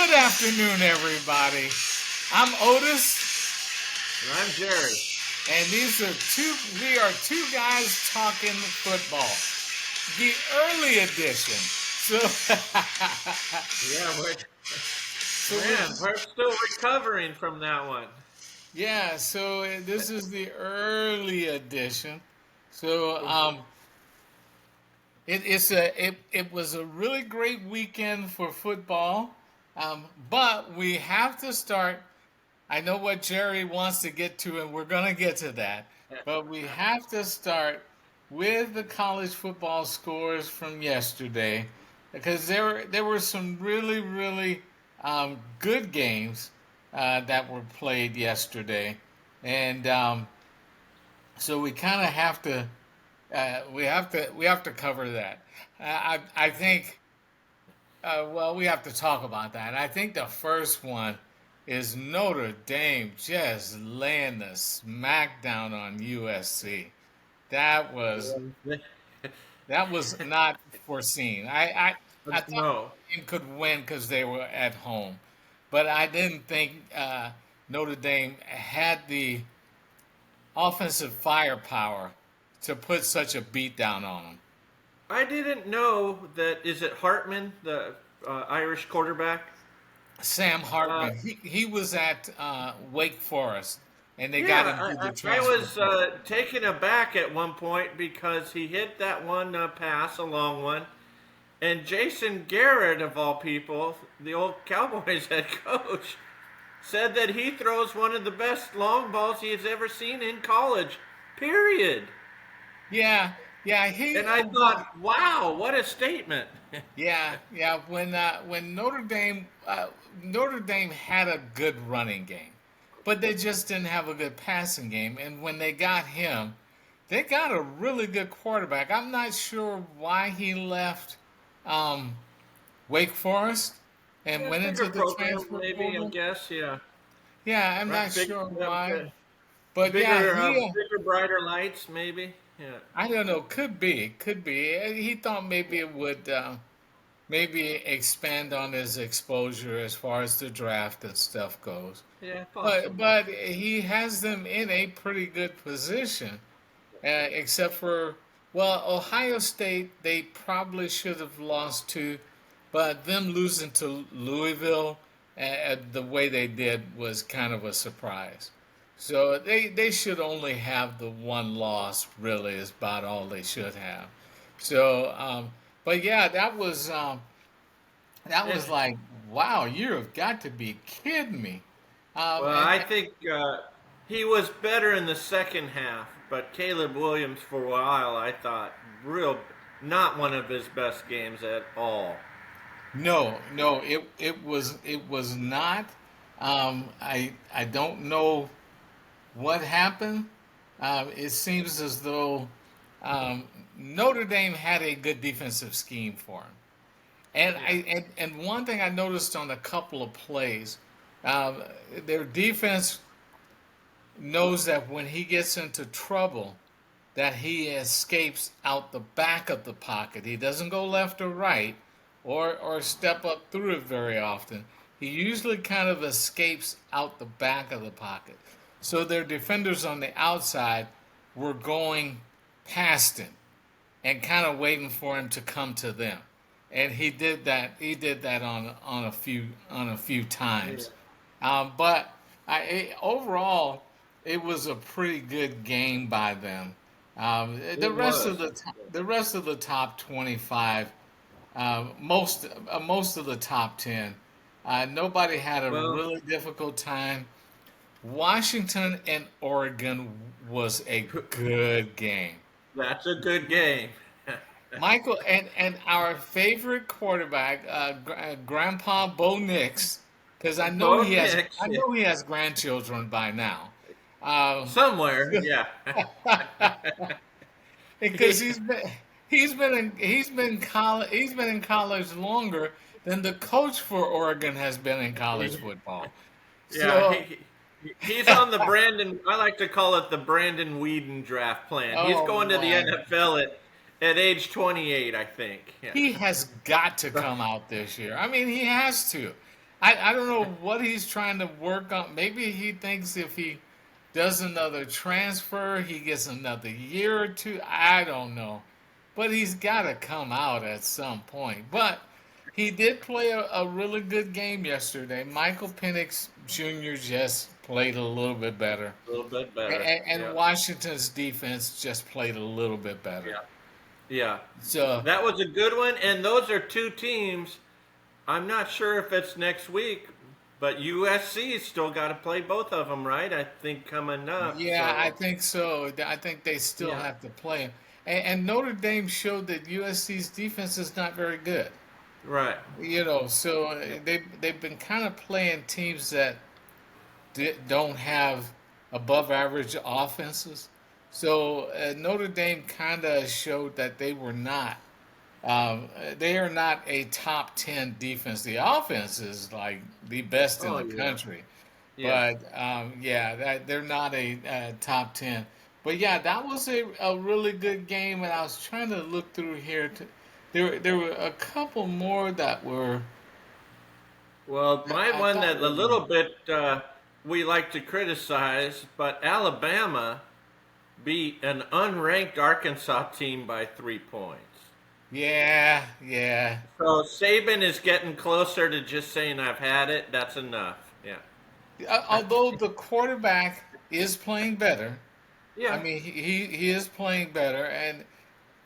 Good afternoon, everybody. I'm Otis, And I'm Jerry. and we are two guys talking football, the early edition. So, Yeah, so we, we're still recovering from that one. yeah. So this is the early edition. So, it was a really great weekend for football, but we have to start. I know what Jerry wants to get to, and we're going to get to that. But we have to start with the college football scores from yesterday, because there were some really good games that were played yesterday, and so we kind of have to we have to cover that. I think well, we have to talk about that. I think the first one is Notre Dame just laying the smackdown on USC. That was that was not foreseen. I thought No. Notre Dame could win because they were at home, but I didn't think Notre Dame had the offensive firepower to put such a beat down on them. I didn't know that. Is it Hartman, the Irish quarterback? Sam Uh, Hartman. He was at Wake Forest, and they got yeah, him through the I transfer was portal. taken aback at one point because he hit that one pass, a long one. And Jason Garrett, of all people, the old Cowboys head coach, said that he throws one of the best long balls he has ever seen in college. Period. Yeah, yeah, he. And I thought, wow, what a statement. Yeah. When Notre Dame had a good running game, but they just didn't have a good passing game. And when they got him, they got a really good quarterback. I'm not sure why he left um, Wake Forest and Yeah, went bigger into the program, transfer maybe, I portal. guess, yeah. Yeah, I'm Right, not sure why, okay. but yeah, Bigger, brighter lights, maybe. Yeah. I don't know. Could be. He thought maybe it would maybe expand on his exposure as far as the draft and stuff goes. Yeah, But possibly. but he has them in a pretty good position, except for well, Ohio State they probably should have lost to, but them losing to Louisville the way they did was kind of a surprise. So they should only have the one loss. Really, is about all they should have. So, but yeah, that was Eh, like, wow, you have got to be kidding me. well, I And think he was better in the second half, but Caleb Williams, for a while, I thought, real, not one of his best games at all. no, it was not. I don't know what happened. It seems as though um, Notre Dame had a good defensive scheme for him. And Yeah. and one thing I noticed on a couple of plays, um, their defense knows that when he gets into trouble, that he escapes out the back of the pocket. He doesn't go left or right or step up through it very often. He usually kind of escapes out the back of the pocket. So their defenders on the outside were going past him and kind of waiting for him to come to them. And he did that. He did that on a few Yeah. times. But overall, it was a pretty good game by them. The It rest of was. the top 25, most of the top 10, nobody had a Well, really difficult time. Washington and Oregon was a good game. that's a good game. Michael and our favorite quarterback, Grandpa Bo Nix, because I know Bo he has Nix, I yeah. know he has grandchildren by now. Um, Somewhere, yeah. because he's been in college longer than the coach for Oregon has been in college football. Yeah, So, he's on the Brandon. I like to call it the Brandon Whedon draft plan. He's oh going to the my, NFL at age 28, I think. Yeah. he has got to come out this year. I mean, he has to. I don't know what he's trying to work on. Maybe he thinks if he does another transfer, he gets another year or two. I don't know. But he's got to come out at some point. But he did play a really good game yesterday. Michael Penix Jr. just played a little bit better. A little bit better. And Yeah. Washington's defense just played a little bit better. Yeah. Yeah. So, That was a good one. And those are two teams. I'm not sure if it's next week, but USC's still got to play both of them, right? I think coming up. yeah, I So, think so. I think they still yeah. have to play him. And Notre Dame showed that USC's defense is not very good. Right. So they've been kind of playing teams that don't have above average offenses. So Notre Dame kind of showed that they are not a top 10 defense. The offense is like the best in Oh, the yeah. country, Yeah. but they're not a top 10. But yeah, that was a really good game, and I was trying to look through here. There were a couple more that were Well, that my I one thought that a were little bit we like to criticize, but Alabama beat an unranked Arkansas team by 3 points. yeah, yeah. So Saban is getting closer to just saying, I've had it. That's enough. Yeah. Although the quarterback is playing better, I Yeah. mean he is playing better, and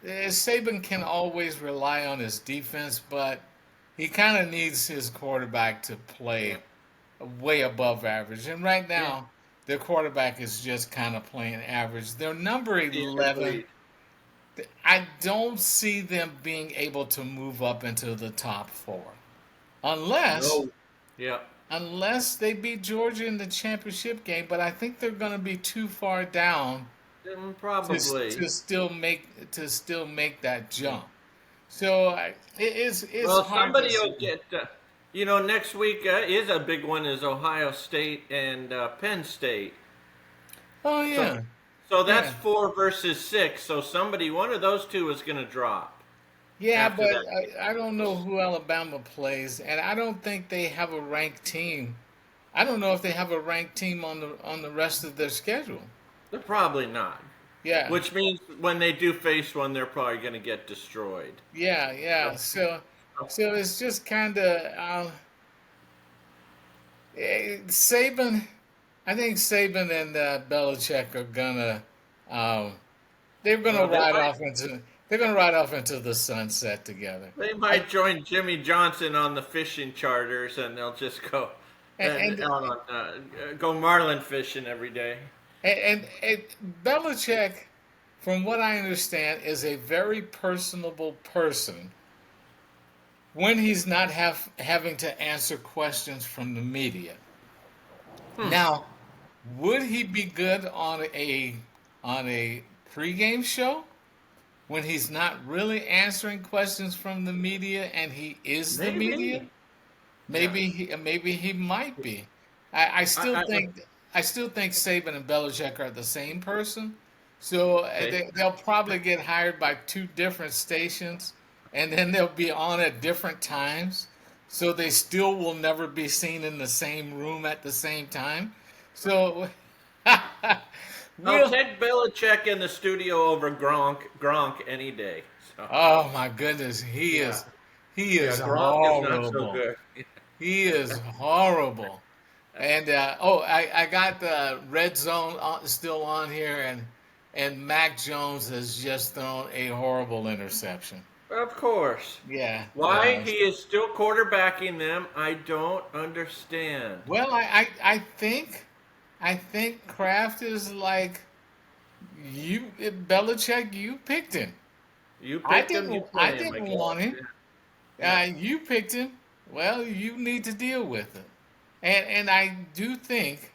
Saban can always rely on his defense, but he kind of needs his quarterback to Yeah. play way above average. And right Yeah. now, their quarterback is just kind of playing average. They're number Agreed. 11. I don't see them being able to move up into the top four unless No. Yeah. unless they beat Georgia in the championship game. But I think they're going to be too far down to Probably. still make that Yeah. jump. So it's Well, hard to somebody say. will get. Next week is a big one. Is Ohio State and Penn State. Oh So, yeah, so that's yeah, 4 versus 6. So one of those two is going to drop yeah. after But that game. I don't know who Alabama plays, and I don't think they have a ranked team. I don't know if they have a ranked team on the rest of their schedule. They're probably not. Yeah, Which means when they do face one, they're probably going to get destroyed. yeah, yeah. So, So it's just kind of Saban. I think Saban and Belichick are gonna um, well, they're gonna ride off into the sunset together. they I might join Jimmy Johnson on the fishing charters, and they'll just go and and out on go marlin fishing every day. and Belichick, from what I understand, is a very personable person when he's not having to answer questions from the media. Hmm. Now, would he be good on a pregame show when he's not really answering questions from the media and he is the media? Maybe. Yeah. Maybe he might be. I still I, think Saban and Belichick are the same person. So okay. they'll probably get hired by two different stations, and then they'll be on at different times. So they still will never be seen in the same room at the same time. So I'll we'll. take Belichick in the studio over Gronk any day. So Oh my goodness, yeah, he yeah, is Gronk is not so horrible. good. He is horrible. And I got the red zone still on here, and Mac Jones has just thrown a horrible interception. Of course. Yeah, Why he is still quarterbacking them, I don't understand. well, I think Kraft is like you, Belichick. You picked him. You picked him, you I play him, I didn't guess. want him. Yeah. You picked him. Well, you need to deal with it. And I do think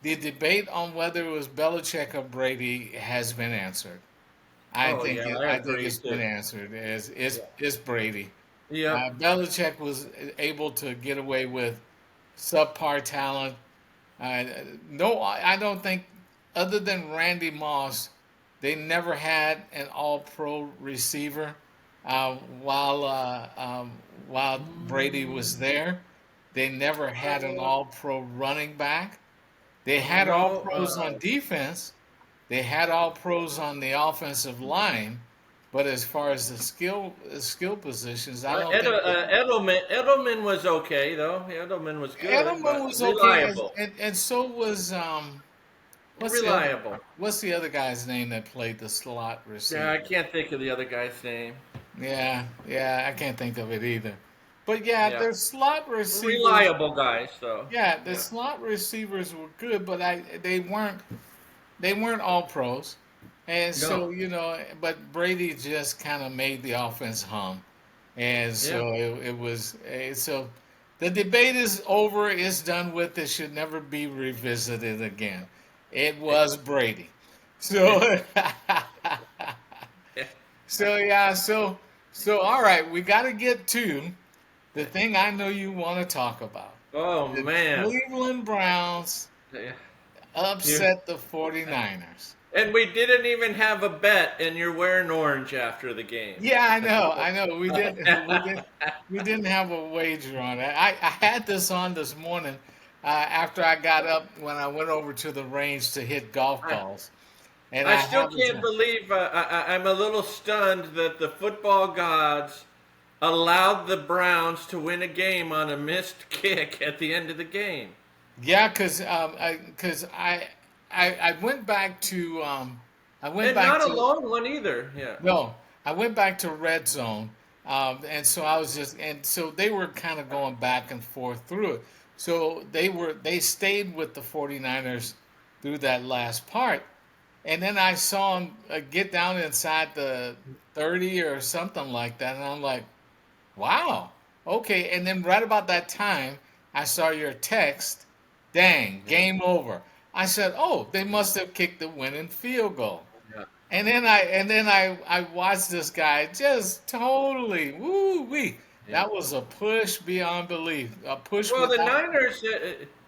the debate on whether it was Belichick or Brady has been answered. Oh yeah, I I think agree it's been too. answered. Yeah. It's Brady. Yep. Belichick was able to get away with subpar talent. Uh, no, I don't think, other than Randy Moss, they never had an All-Pro receiver uh, while uh, um, while Brady was there. they never had an Uh, all-pro running back. They had all no. pros on defense. They had all pros on the offensive line, but as far as the skill positions, I don't think that Edelman was okay though. Edelman was good, Edelman but was okay, reliable. and so was what's the other Reliable. what's the other guy's name that played the slot Yeah, I receiver? can't think of the other guy's name. Yeah, yeah, I can't think of it either. But yeah, Yeah, their slot receivers, reliable guys though. yeah, the Yeah. slot receivers were good, but they weren't all pros. And No. so, but Brady just kind of made the offense hum. And Yeah. so it was, so the debate is over, it's done with, it should never be revisited again. It was Brady. So, Yeah. so yeah, so all right, we got to get to the thing I know you want to talk about. Oh The man. Cleveland Browns Yeah. You upset the 49ers. and we didn't even have a bet, and you're wearing orange after the game. Yeah, I know. We didn't have a wager on it. I had this on this morning after I got up when I went over to the range to hit golf I, balls, and I I still have it. can't believe I'm a little stunned that the football gods allowed the Browns to win a game on a missed kick at the end of the game. Yeah, because I went back to I went And back not a to long one either. Yeah. no, I went back to red zone, and so I was just and so they were kind of going back and forth through it. So they stayed with the 49ers through that last part, and then I saw them get down inside the 30 or something like that, and I'm like, wow, okay. And then right about that time, I saw your text, dang, Yeah. game over. I said, oh, they must have kicked the winning field goal. Yeah. And then I watched this guy just totally woo wee. Yeah. That was a push beyond belief. A push Well, without.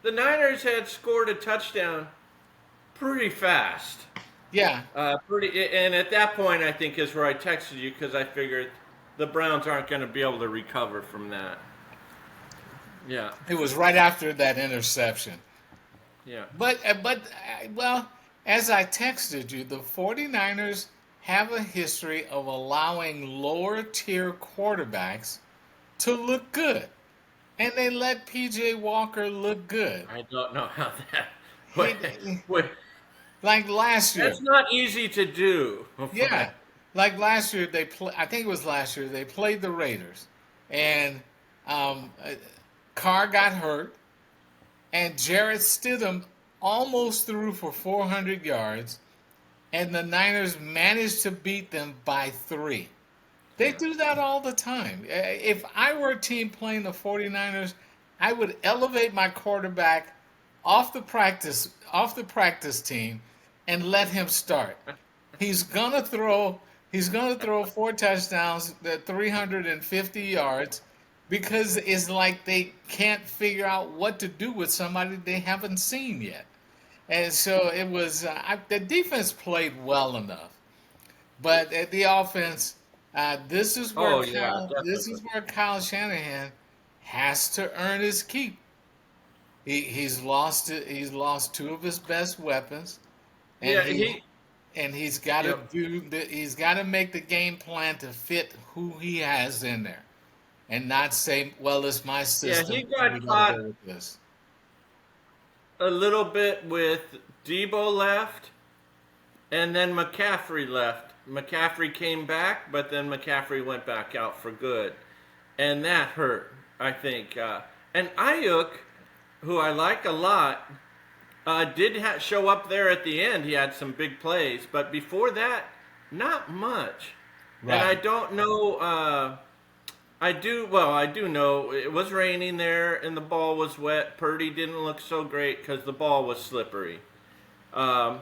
The Niners had scored a touchdown pretty fast. Yeah, And at that point, I think is where I texted you because I figured the Browns aren't going to be able to recover from that. Yeah, it was right after that interception. yeah, Well, as I texted you, the 49ers have a history of allowing lower tier quarterbacks to look good. And they let PJ Walker look good. I don't know how that. Wait, He, wait, like last year. that's not easy to do. Yeah. Like last year I think it was last year they played the Raiders and Carr got hurt and Jarrett Stidham almost threw for 400 yards and the Niners managed to beat them by 3. They Yeah. do that all the time. If I were a team playing the 49ers, I would elevate my quarterback off the practice team and let him start. He's gonna throw he's gonna throw 4 touchdowns at 350 yards because it's like they can't figure out what to do with somebody they haven't seen yet. And so it was the defense played well enough. But at the offense, this is where Oh yeah, This is definitely. where Kyle Shanahan has to earn his keep. He's lost 2 of his best weapons, and Yeah, he's got to yeah, he's got to make the game plan to fit who he has in there, and not say, well, it's my yeah. system, He and we got got to caught go with this. a little bit with Debo left, and then McCaffrey left. McCaffrey came back, but then McCaffrey went back out for good, and that hurt. I think. And Ayuk, who I like a lot, did show up there at the end. He had some big plays, but before that, not much. And I Right. don't know. I do. Well, I do know it was raining there, and the ball was wet. Purdy didn't look so great because the ball was slippery. Um,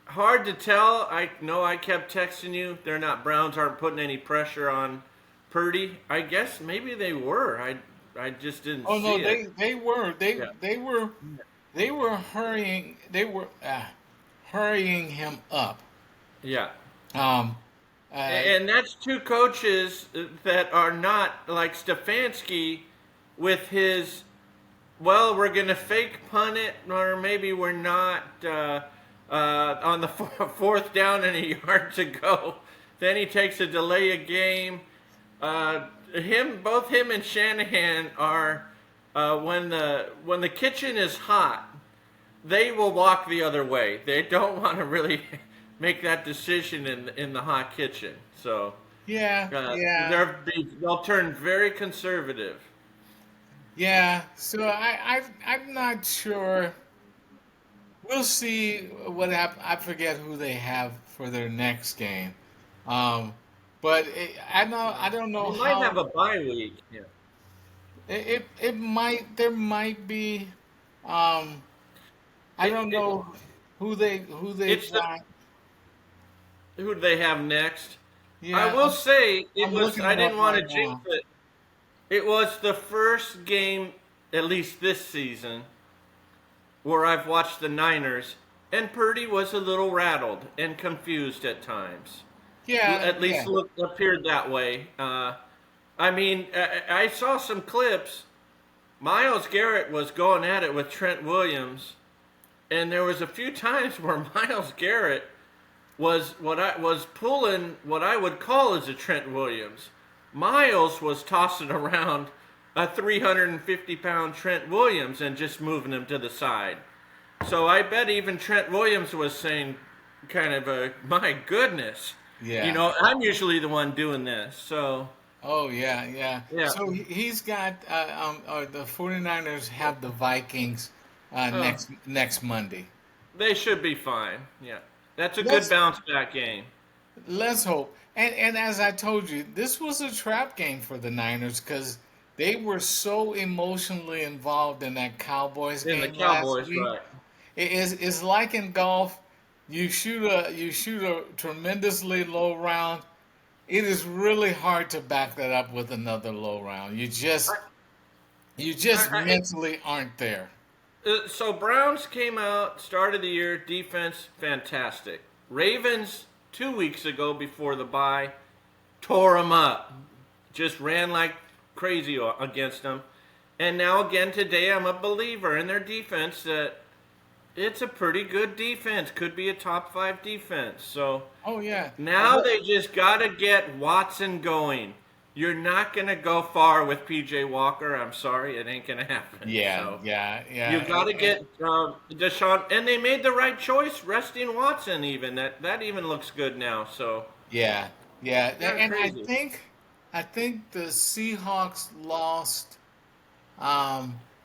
Hard to tell. I know I kept texting you. They're not Browns aren't putting any pressure on Purdy. I guess maybe they were. I just didn't Oh no, see it. they were they Yeah. they were they were hurrying him up. Yeah. Um, uh, And that's two coaches that are not like Stefanski with his, well, we're going to fake punt it, or maybe we're not, on the fourth down and a yard to go. Then he takes a delay a game. Both him and Shanahan are, when the kitchen is hot, they will walk the other way. They don't want to really make that decision in the hot kitchen. So Yeah, yeah, they'll turn very conservative. yeah. So I'm not sure. We'll see what happens. I forget who they have for their next game. Um, but I don't know They might have how a bye week. Yeah. it might there might be. Um, I It, don't it, know who they've it's the got. who do they have next? I Yeah, will say it I'm was. looking I it didn't up want right to jinx now. it. It was the first game, at least this season, where I've watched the Niners, and Purdy was a little rattled and confused at times. Yeah, At yeah, least appeared that way. I mean, I saw some clips. Miles Garrett was going at it with Trent Williams, and there was a few times where Miles Garrett was pulling what I would call as a Trent Williams. Miles was tossing around a 350-pound Trent Williams and just moving him to the side. So I bet even Trent Williams was saying, kind of my goodness, yeah. I'm usually the one doing this. So Oh yeah, yeah. yeah, So he's got the 49ers have the Vikings uh, next Monday. they should be fine. Yeah, that's a good Let's bounce back game. let's hope. And as I told you, this was a trap game for the Niners because they were so emotionally involved in that Cowboys In the game last Cowboys, week. right? It's like in golf, you shoot a tremendously low round. It is really hard to back that up with another low round. I, You just I, mentally aren't there. So Browns came out, start of the year, defense fantastic. Ravens 2 weeks ago before the bye tore them up, just ran like crazy against them. And now again today, I'm a believer in their defense that it's a pretty good defense, could be a top five defense. So Oh yeah. now they just got to get Watson going. You're not going to go far with PJ Walker. I'm sorry, it ain't going to happen. Yeah, So yeah, you yeah. got to get Deshaun, and they made the right choice resting Watson. Even that even looks good now. So Yeah, yeah. they're And crazy. I think the Seahawks lost.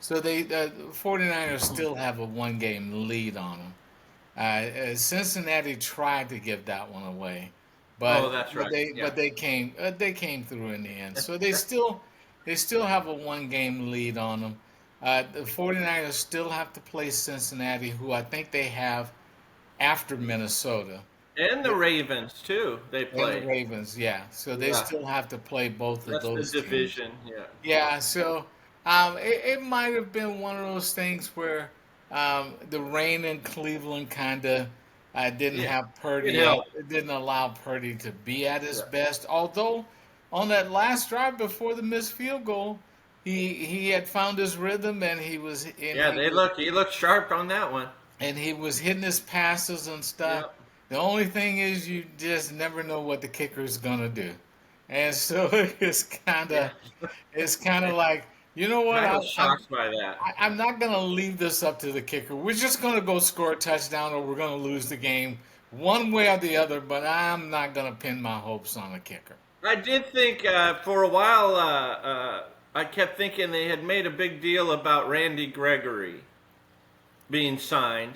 So the 49ers still have a one game lead on them. Cincinnati tried to give that one away, Oh, that's but right. Yeah. they came through in the end. So they still have a one game lead on them. The 49ers still have to play Cincinnati, who I think they have after Minnesota. And the Ravens too. They And the play. Ravens, yeah. So they Yeah, still have to play both of that's the those games. division. Yeah. Yeah, so it might have been one of those things where the rain in Cleveland kind of didn't Yeah. have It Purdy helped. it didn't allow Purdy to be at his Yeah. best. Although on that last drive before the missed field goal, he had found his rhythm Yeah. He looked sharp on that one. and he was hitting his passes and stuff. Yeah. The only thing is you just never know what the kicker is gonna do, and so Yeah. it's kind of like you know what I was shocked by that. I'm not gonna leave this up to the kicker. We're just gonna go score a touchdown or we're gonna lose the game one way or the other. But I'm not gonna pin my hopes on a kicker. I did think for a while. I kept thinking they had made a big deal about Randy Gregory being signed.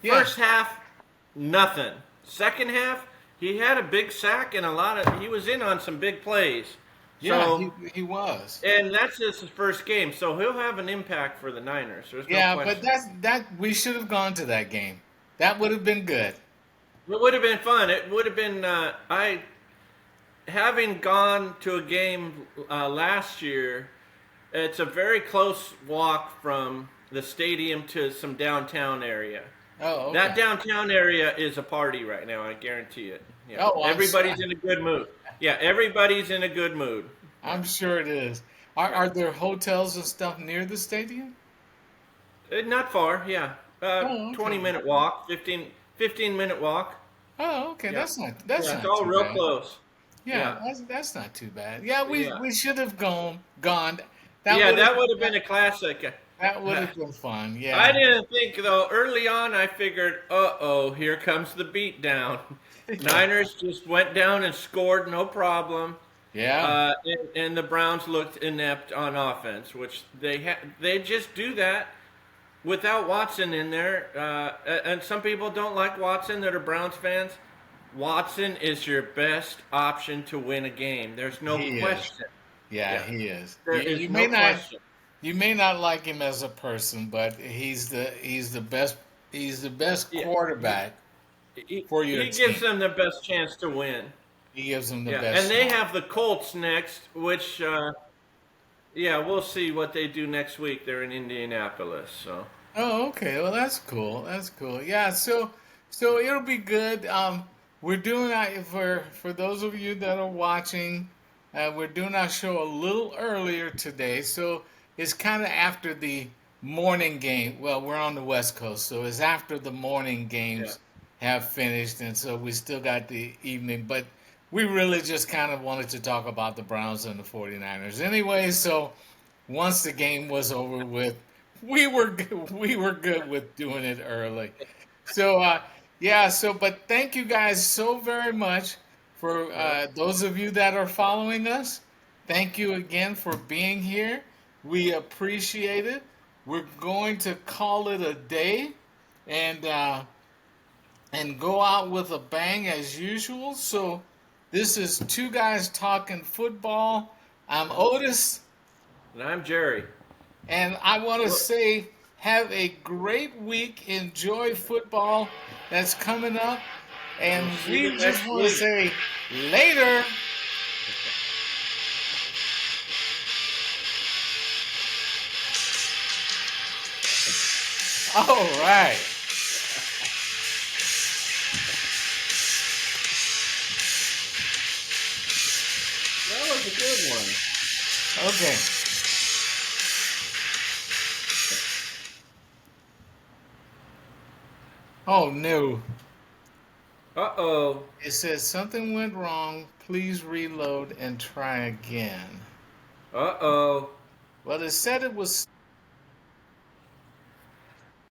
Yeah, First half, nothing. Second half, he had a big sack and he was in on some big plays. yeah, So, he was. and that's just his first game, so he'll have an impact for the Niners. There's no Yeah, but question. that we should have gone to that game. That would have been good. It would have been fun. It would have been, I having gone to a game last year, it's a very close walk from the stadium to some downtown area. Oh, That okay. downtown area is a party right now, I guarantee it. Yeah. Oh, Everybody's in a good mood. Yeah, everybody's in a good mood. Yeah. I'm sure it is. Are there hotels and stuff near the stadium? Not far, yeah. Oh, 20 okay. minute walk, 15-minute walk. Oh, okay. Yeah. That's Yeah, it's not all too real bad. close. Yeah, Yeah. that's not too bad. Yeah, Yeah. we should have gone. That Yeah, would have that would have been that, a classic. that would have been fun. I Yeah. didn't think though. Early on, I figured, "Uh-oh, here comes the beatdown." Yeah. Niners just went down and scored, no problem. Yeah. And the Browns looked inept on offense, which they just do that without Watson in there. And some people don't like Watson that are Browns fans. Watson is your best option to win a game. There's no He is. question. Yeah, Yeah, he is. there is no question. You may not like him as a person, but he's the best Yeah, quarterback for your he gives team. them the best chance to win. He gives them the Yeah, and best they shot. have the Colts next, which yeah, we'll see what they do next week. They're in Indianapolis, so Oh, okay. Well, that's cool. That's cool. Yeah. So it'll be good. We're doing for those of you that are watching. We're doing our show a little earlier today, so it's kind of after the morning game. Well, we're on the West Coast, so it's after the morning yeah. games have finished, and so we still got the evening. But we really just kind of wanted to talk about the Browns and the 49ers anyway. So once the game was over with, we were good with doing it early. So yeah, so but thank you guys so very much for Yeah. those of you that are following us. Thank you again for being here. We appreciate it. We're going to call it a day and go out with a bang as usual. So this is Two Guys Talking Football. I'm Otis. And I'm Jerry. And I want to We'll, say, have a great week. Enjoy football that's coming up. And we'll see you we just next want to week. say, later. All right. That was a good one. Okay. Oh, no. Uh-oh. It says something went wrong. Please reload and try again. Uh-oh. Well, it said it was